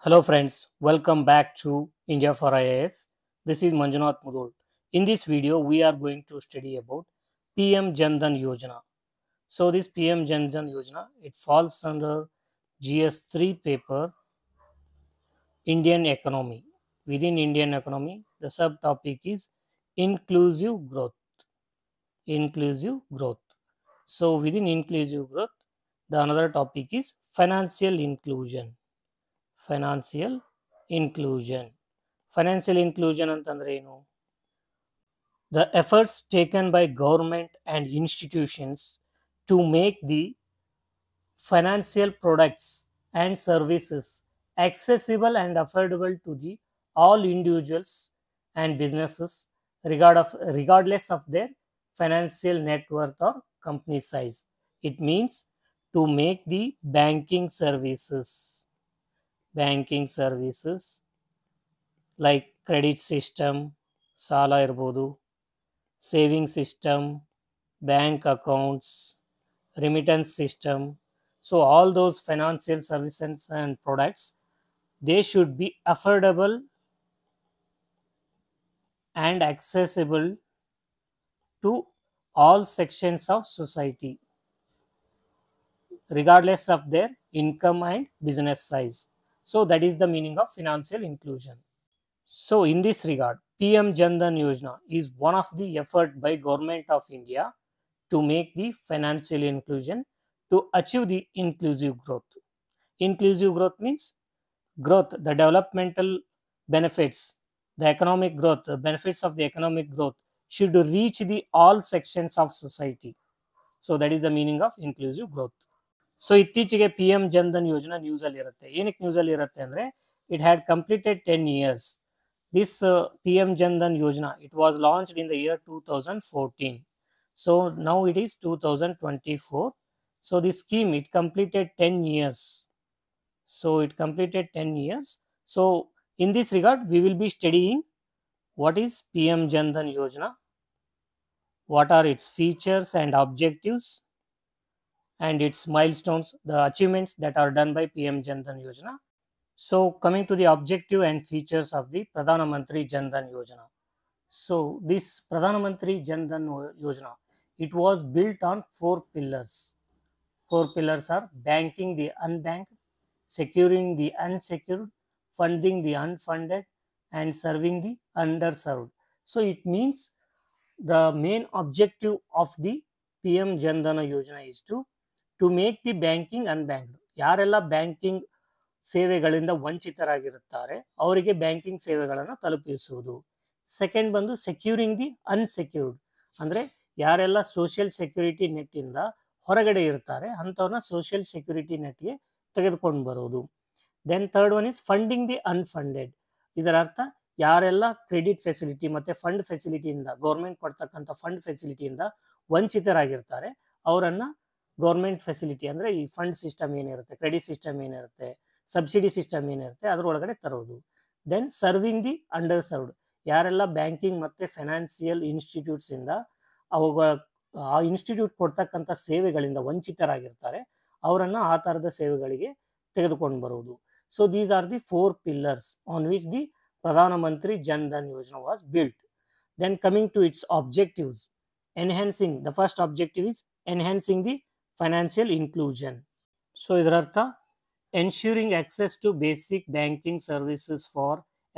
Hello friends, welcome back to India for IAS. This is Manjunath Mudol. In this video, we are going to study about PM Jandan Yojana. So this PM Jandan Yojana, it falls under GS3 paper Indian economy. Within Indian economy, the subtopic is inclusive growth. Inclusive growth. So within inclusive growth, the another topic is financial inclusion. Financial inclusion. Financial inclusion ಅಂತಂದ್ರೆ ಏನು? The efforts taken by government and institutions to make the financial products and services accessible and affordable to the all individuals and businesses regardless of their financial net worth or company size. It means to make the banking services like credit system, ಸಾಲ ಇರ್ಬೋದು, saving system, bank accounts, remittance system. So all those financial services and products, they should be affordable and accessible to all sections of society regardless of their income and business size. So that is the meaning of financial inclusion. So in this regard, PM Jandan Yojana is one of the effort by Government of India to make the financial inclusion to achieve the inclusive growth. Inclusive growth means growth, the developmental benefits, the economic growth, the benefits of the economic growth should reach the all sections of society. So that is the meaning of inclusive growth. So ಇತ್ತೀಚೆಗೆ P M Jan Dhan ಯೋಜನಾ news ಅಲ್ಲಿ ಇರುತ್ತೆ. ಏನಕ್ಕೆ news ಅಲ್ಲಿ ಇರುತ್ತೆ ಅಂದ್ರೆ it had completed 10 years. This PM Jandan Yojana, it was launched in the year 2014. So now it is 2024. So this scheme, it completed 10 years. So in this regard, we will be studying what is PM Jandan Yojana, what are its features and objectives, and its milestones, the achievements that are done by PM Jandan Yojana. So coming to the objective and features of the Pradhana Mantri Jandan Yojana. So this Pradhana Mantri Jandan Yojana, it was built on 4 pillars. 4 pillars are banking the unbanked, securing the unsecured, funding the unfunded, and serving the underserved. So it means the main objective of the PM Jandana Yojana is to make the banking unbanked. ಯಾರೆಲ್ಲ banking ಸೇವೆಗಳಿಂದ ವಂಚಿತರಾಗಿರುತ್ತಾರೆ ಅವರಿಗೆ banking ಸೇವೆಗಳನ್ನು ತಲುಪಿಸುವುದು. Second ಬಂದು securing the unsecured, ಅಂದರೆ ಯಾರೆಲ್ಲ social security ನೆಟ್ಟಿಂದ ಹೊರಗಡೆ ಇರ್ತಾರೆ ಅಂಥವ್ರನ್ನ ಸೋಷಿಯಲ್ ಸೆಕ್ಯೂರಿಟಿ ನೆಟ್ಗೆ ತೆಗೆದುಕೊಂಡು ಬರೋದು. Then third one is funding the unfunded. ಇದರ ಅರ್ಥ ಯಾರೆಲ್ಲ ಕ್ರೆಡಿಟ್ ಫೆಸಿಲಿಟಿ ಮತ್ತು ಫಂಡ್ ಫೆಸಿಲಿಟಿಯಿಂದ, ಗೌರ್ಮೆಂಟ್ ಕೊಡ್ತಕ್ಕಂಥ ಫಂಡ್ ಫೆಸಿಲಿಟಿಯಿಂದ ವಂಚಿತರಾಗಿರ್ತಾರೆ ಅವರನ್ನು ಗೌರ್ಮೆಂಟ್ ಫೆಸಿಲಿಟಿ ಅಂದರೆ ಈ ಫಂಡ್ ಸಿಸ್ಟಮ್ ಏನಿರುತ್ತೆ, ಕ್ರೆಡಿಟ್ ಸಿಸ್ಟಮ್ ಏನಿರುತ್ತೆ, ಸಬ್ಸಿಡಿ ಸಿಸ್ಟಮ್ ಏನಿರುತ್ತೆ ಅದರೊಳಗಡೆ ತರೋದು. Then serving the underserved, ಯಾರೆಲ್ಲ ಬ್ಯಾಂಕಿಂಗ್ ಮತ್ತು ಫೈನಾನ್ಸಿಯಲ್ ಇನ್ಸ್ಟಿಟ್ಯೂಟ್ಸಿಂದ ಆ ಇನ್ಸ್ಟಿಟ್ಯೂಟ್ ಕೊಡ್ತಕ್ಕಂಥ ಸೇವೆಗಳಿಂದ ವಂಚಿತರಾಗಿರ್ತಾರೆ ಅವರನ್ನು ಆ ಥರದ ಸೇವೆಗಳಿಗೆ ತೆಗೆದುಕೊಂಡು ಬರುವುದು. So these are the 4 pillars on which the Pradhan Mantri Jan Dhan Yojana was built. Then coming to its objectives, enhancing, the first objective is enhancing the financial inclusion. So ಇದರರ್ಥ ensuring access to basic banking services for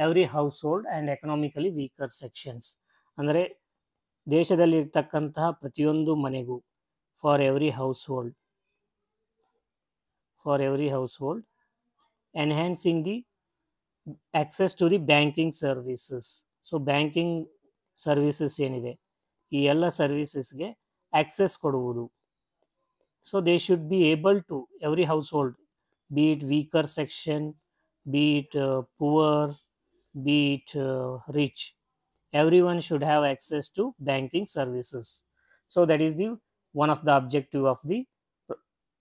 every household and economically weaker sections. ಅಂದರೆ ದೇಶದಲ್ಲಿ ಇರ್ತಕ್ಕಂತಹ ಪ್ರತಿಯೊಂದು ಮನೆಗೂ, for every household, enhancing the access to the banking services. So banking services ಏನಿದೆ ಈ ಎಲ್ಲ ಸರ್ವಿಸಸ್ಗೆ ಆಕ್ಸೆಸ್ ಕೊಡುವುದು. So they should be able to, every household, be it weaker section, be it poor, be it rich, everyone should have access to banking services. So that is the one of the objective of the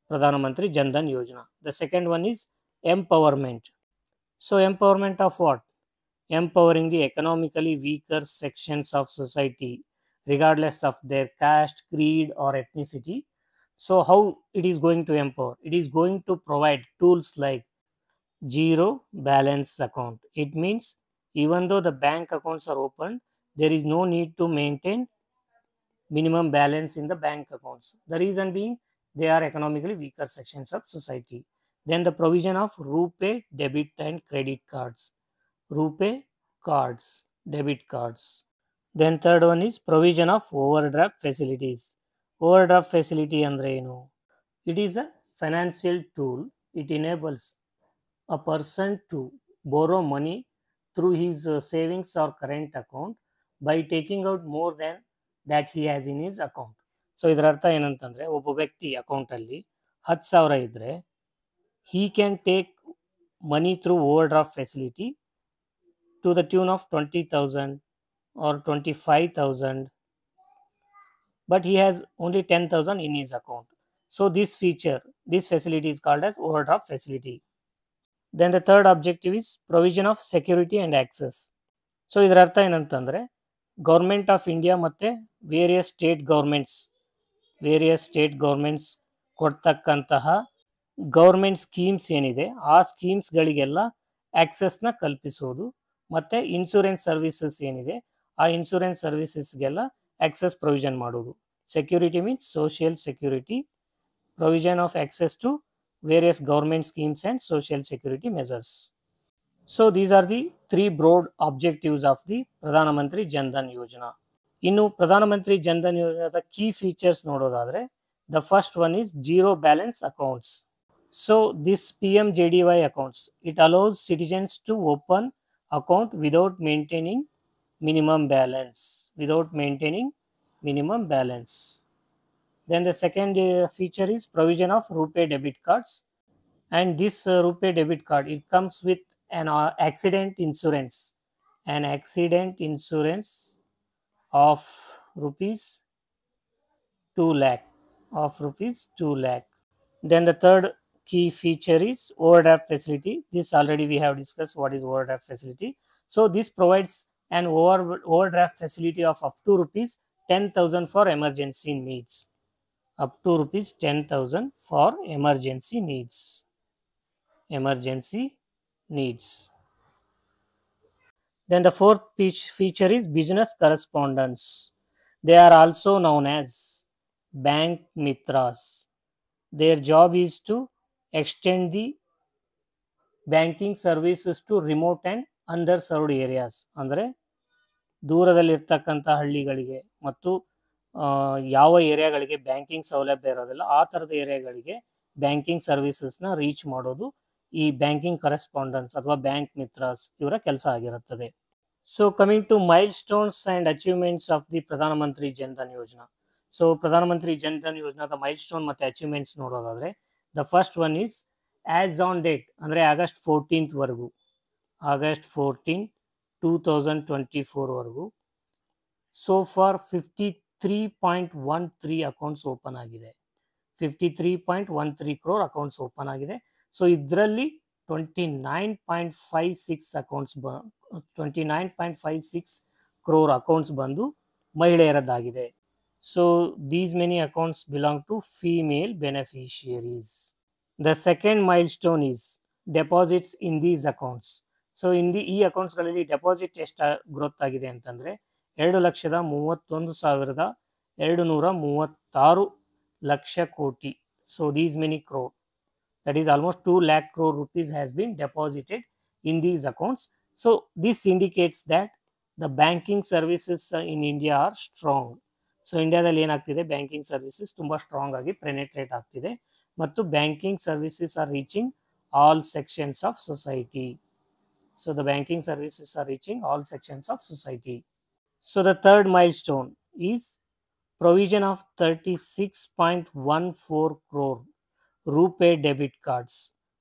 Pradhana Mantri Jandan Yojana. The second one is empowerment. So empowerment of what? Empowering the economically weaker sections of society regardless of their caste, creed or ethnicity. So how it is going to empower? It is going to provide tools like zero balance account. It means even though the bank accounts are opened, there is no need to maintain minimum balance in the bank accounts. The reason being they are economically weaker sections of society. Then the provision of RuPay debit and credit cards. RuPay cards, debit cards. Then third one is provision of overdraft facilities. Overdraft facility andre enu? It is a financial tool. It enables a person to borrow money through his savings or current account by taking out more than that he has in his account. So ಇದರ ಅರ್ಥ ಏನಂತಂದರೆ ಒಬ್ಬ ವ್ಯಕ್ತಿ ಅಕೌಂಟಲ್ಲಿ 10,000 ಇದ್ದರೆ he can take money through overdraft facility to the tune of 20,000 or 25,000, but he has only 10,000 in his account. So this facility is called as overdraft facility. Then the third objective is provision of security and access. So ಇದರ ಅರ್ಥ ಏನಂತಂದರೆ government of India ಮತ್ತು various state governments ಕೊಡ್ತಕ್ಕಂತಹ government schemes ಏನಿದೆ ಆ ಸ್ಕೀಮ್ಸ್ಗಳಿಗೆಲ್ಲ ಆಕ್ಸೆಸ್ನ ಕಲ್ಪಿಸೋದು, ಮತ್ತು insurance services ಏನಿದೆ ಆ ಇನ್ಶೂರೆನ್ಸ್ ಸರ್ವಿಸಸ್ಗೆಲ್ಲ ಆಕ್ಸೆಸ್ ಪ್ರೊವಿಷನ್ ಮಾಡೋದು. Security means social security, provision of access to various government schemes and social security measures. So these are the three broad objectives of the Pradhan Mantri Jan Dhan Yojana. ಇನ್ನು Pradhan Mantri Jan Dhan Yojana key features ನೋಡೋದಾದ್ರೆ the first one is zero balance accounts. So this PMJDY accounts, it allows citizens to open account without maintaining minimum balance. Then the second feature is provision of RuPay debit cards, and this RuPay debit card, it comes with an accident insurance of rupees 2 lakh. Then the third key feature is overdraft facility. This already we have discussed what is overdraft facility. So this provides an overdraft facility of up to rupees 10,000 for emergency needs. Up to rupees 10,000 for emergency needs. Then the fourth feature is business correspondents. They are also known as bank mitras. Their job is to extend the banking services to remote and underserved areas. ಅಂದರೆ ದೂರದಲ್ಲಿರ್ತಕ್ಕಂಥ ಹಳ್ಳಿಗಳಿಗೆ ಮತ್ತು ಯಾವ ಏರಿಯಾಗಳಿಗೆ banking ಸೌಲಭ್ಯ ಇರೋದಿಲ್ಲ ಆ ಥರದ ಏರಿಯಾಗಳಿಗೆ banking ಸರ್ವಿಸಸ್ನ reach ಮಾಡೋದು ಈ ಬ್ಯಾಂಕಿಂಗ್ ಕರೆಸ್ಪಾಂಡೆನ್ಸ್ ಅಥವಾ ಬ್ಯಾಂಕ್ ಮಿತ್ರಾಸ್ ಇವರ ಕೆಲಸ ಆಗಿರುತ್ತದೆ. So coming to milestones and achievements of the Pradhan Mantri Jan Dhan Yojana. So ಪ್ರಧಾನ ಮಂತ್ರಿ ಜನ್ ಧನ್ ಯೋಜನಾದ ಮೈಲ್ ಸ್ಟೋನ್ ಮತ್ತು ಅಚೀವ್ಮೆಂಟ್ಸ್ ನೋಡೋದಾದರೆ the first one is as on date ಅಂದರೆ ಆಗಸ್ಟ್ 14th ವರೆಗೂ, ಆಗಸ್ಟ್ 14, 2024 ವರೆಗೂ ಸೊ ಫಾರ್ 53.13 ಅಕೌಂಟ್ಸ್ ಓಪನ್ ಆಗಿದೆ. 53.13 crore ಅಕೌಂಟ್ಸ್ ಓಪನ್ ಆಗಿದೆ. So ಇದರಲ್ಲಿ 29.56 crore ಅಕೌಂಟ್ಸ್ ಬಂದು ಮಹಿಳೆಯರದ್ದಾಗಿದೆ. So these many accounts belong to female beneficiaries. The second milestone is deposits in these accounts. So ಈ ಅಕೌಂಟ್ಸ್ಗಳಲ್ಲಿ deposit ಎಷ್ಟು ಗ್ರೋತ್ ಆಗಿದೆ ಅಂತಂದರೆ 2,31,236 ಲಕ್ಷ ಕೋಟಿ. So these many crore, that is almost 2 lakh crore rupees has been deposited in these accounts. So this indicates that the banking services in India are strong. So ಇಂಡಿಯಾದಲ್ಲಿ ಏನಾಗ್ತಿದೆ, banking services ತುಂಬ strong ಆಗಿ penetrate ಆಗ್ತಿದೆ ಮತ್ತು banking services are reaching all sections of society. So the banking services are reaching all sections of society. So the third milestone is provision of 36.14 crore RuPay debit cards.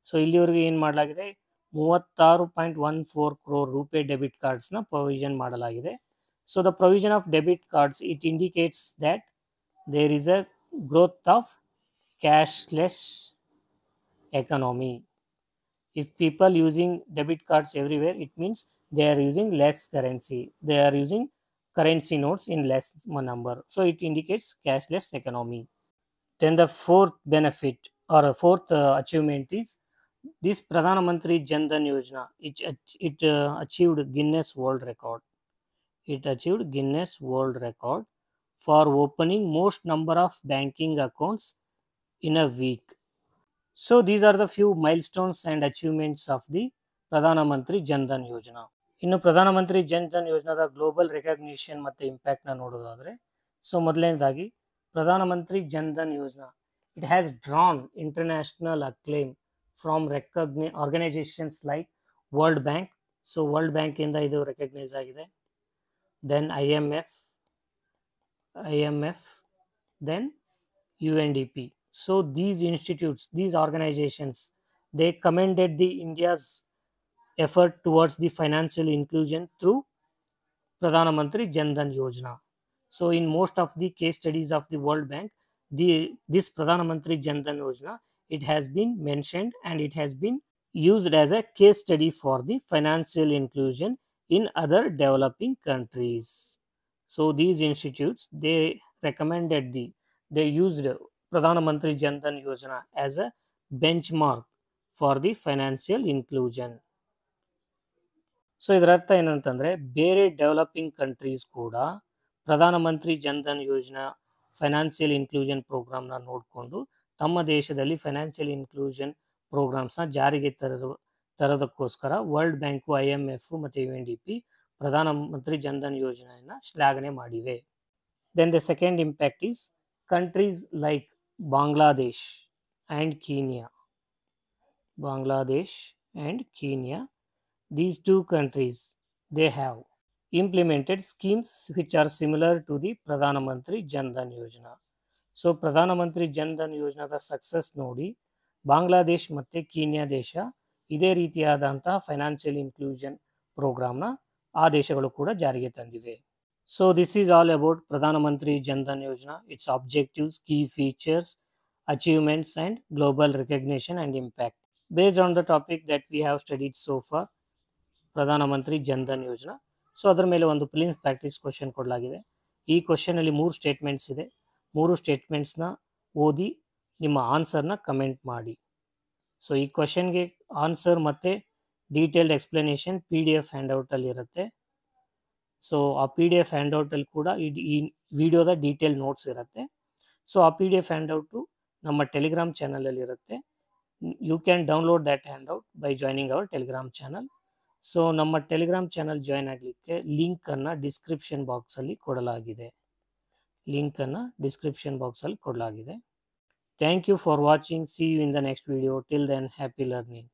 So ಇಲ್ಲಿವರೆಗೂ ಏನು ಮಾಡಲಾಗಿದೆ, 36.14 crore RuPay debit ಕಾರ್ಡ್ಸ್ನ provision ಮಾಡಲಾಗಿದೆ. So the provision of debit cards it indicates that there is a growth of cashless economy. If people using debit cards everywhere, it means they are using less currency. They are using currency notes in less number. So it indicates cashless economy. Then the fourth benefit or fourth achievement is This Pradhan Mantri Jan Dhan Yojana, it achieved Guinness World Record. It achieved Guinness World Record for opening most number of banking accounts in a week. So these are the few milestones and achievements of the Pradhana Mantri Jan Dhan Yojana. ಇನ್ನು ಪ್ರಧಾನಮಂತ್ರಿ ಜನ್ ಧನ್ ಯೋಜನಾದ global recognition ಮತ್ತು ಇಂಪ್ಯಾಕ್ಟ್ನ ನೋಡೋದಾದರೆ, so ಮೊದಲನೇದಾಗಿ ಪ್ರಧಾನಮಂತ್ರಿ Jan Dhan Yojana it has drawn international acclaim from organisations like world bank. So world ಬ್ಯಾಂಕಿಂದ ಇದು recognise ಆಗಿದೆ. Then IMF, then UNDP. So these institutes, these organizations, they commended the India's effort towards the financial inclusion through Pradhana Mantri Jan Dhan Yojana. So in most of the case studies of the World Bank, this Pradhana Mantri Jan Dhan Yojana, it has been mentioned and it has been used as a case study for the financial inclusion in other developing countries. So these institutes, they used Pradhana Mantri Jan Dhan Yojana as a benchmark for the financial inclusion. So ಇದರ ಅರ್ಥ ಏನಂತಂದರೆ, ಬೇರೆ developing countries ಕೂಡ ಪ್ರಧಾನಮಂತ್ರಿ ಜನ್ ಧನ್ ಯೋಜನಾ financial inclusion ಪ್ರೋಗ್ರಾಮ್ನ ನೋಡಿಕೊಂಡು ತಮ್ಮ ದೇಶದಲ್ಲಿ financial inclusion ಪ್ರೋಗ್ರಾಮ್ಸ್ನ ಜಾರಿಗೆ ತರೋದಕ್ಕೋಸ್ಕರ ವರ್ಲ್ಡ್ ಬ್ಯಾಂಕು, IMF ಮತ್ತು UNDP ಪ್ರಧಾನಮಂತ್ರಿ ಜನ್ ಧನ್ ಯೋಜನೆಯನ್ನು ಶ್ಲಾಘನೆ ಮಾಡಿವೆ. Then the second impact is countries like Bangladesh and Kenya, these two countries, they have implemented schemes which are similar to the Pradhana Mantri Jan Dhan Yojana. So Pradhana Mantri Jan Dhan Yojana success ನೋಡಿ ಬಾಂಗ್ಲಾದೇಶ್ ಮತ್ತು Kenya ದೇಶ ಇದೇ ರೀತಿಯಾದಂತಹ financial inclusion ಪ್ರೋಗ್ರಾಮ್ನ ಆ ದೇಶಗಳು ಕೂಡ ಜಾರಿಗೆ ತಂದಿವೆ. So this is all about Pradhana Mantri Jan Dhan Yojana, its objectives, key features, achievements and global recognition and impact. Based on the topic that we have studied so far, Pradhana Mantri Jan Dhan Yojana. So ಅದರ ಮೇಲೆ ಒಂದು prelims practice question ಕೊಡಲಾಗಿದೆ. ಈ ಕ್ವಶನಲ್ಲಿ 3 statements ಇದೆ. 3 ಸ್ಟೇಟ್ಮೆಂಟ್ಸ್ನ ಓದಿ ನಿಮ್ಮ ಆನ್ಸರ್ನ comment ಮಾಡಿ. So ಈ ಕ್ವಶನ್ಗೆ ಆನ್ಸರ್ ಮತ್ತು ಡೀಟೇಲ್ಡ್ ಎಕ್ಸ್ಪ್ಲನೇಷನ್ PDF ಹ್ಯಾಂಡ್ಔಟಲ್ಲಿ ಇರುತ್ತೆ. ಸೊ ಆ PDF ಹ್ಯಾಂಡ್ಔಟಲ್ಲಿ ಕೂಡ ಈ ವಿಡಿಯೋದ ಡೀಟೇಲ್ ನೋಟ್ಸ್ ಇರುತ್ತೆ. ಸೊ ಆ PDF ಹ್ಯಾಂಡ್ಔಟು ನಮ್ಮ ಟೆಲಿಗ್ರಾಮ್ ಚಾನಲಲ್ಲಿ ಇರುತ್ತೆ. You can download that handout by joining our Telegram channel. So ನಮ್ಮ ಟೆಲಿಗ್ರಾಮ್ ಚಾನಲ್ ಜಾಯ್ನ್ ಆಗಲಿಕ್ಕೆ ಲಿಂಕನ್ನು ಡಿಸ್ಕ್ರಿಪ್ಷನ್ ಬಾಕ್ಸಲ್ಲಿ ಕೊಡಲಾಗಿದೆ. Thank you for watching. See you in the next video. Till then, happy learning.